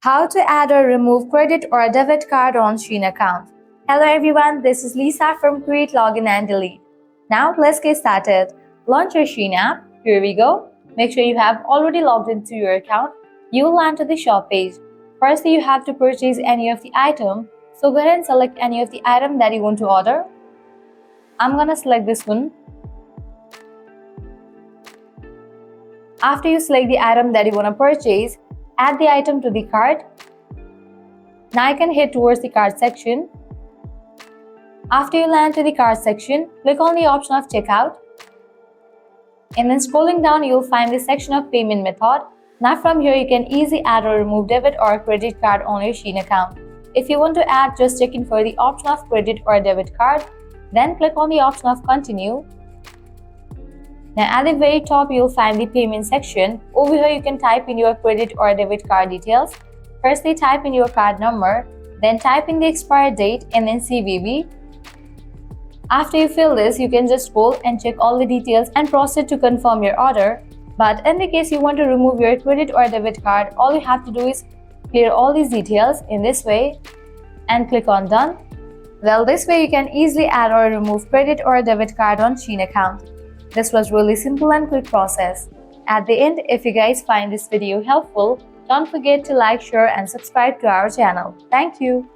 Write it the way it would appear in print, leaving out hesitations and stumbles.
How to add or remove credit or a debit card on Shein account. Hello everyone, this is Lisa from Create, Login and Delete. Now let's get started. Launch your Shein app. Here we go. Make sure you have already logged into your account. You will land to the shop page. Firstly, you have to purchase any of the item. So go ahead and select any of the item that you want to order. I'm gonna select this one. After you select the item that you want to purchase, add the item to the cart. Now you can head towards the cart section. After you land to the cart section, click on the option of checkout. And then scrolling down, you'll find the section of payment method. Now from here, you can easily add or remove debit or credit card on your Shein account. If you want to add, just check in for the option of credit or debit card. Then click on the option of continue. Now at the very top, you'll find the payment section. Over here, you can type in your credit or debit card details. Firstly, type in your card number, then type in the expiry date and then CVV. After you fill this, you can just scroll and check all the details and proceed to confirm your order. But in the case you want to remove your credit or debit card, all you have to do is clear all these details in this way and click on done. Well, this way you can easily add or remove credit or debit card on Shein account. This was really simple and quick process. At the end, if you guys find this video helpful, don't forget to like, share and subscribe to our channel. Thank you.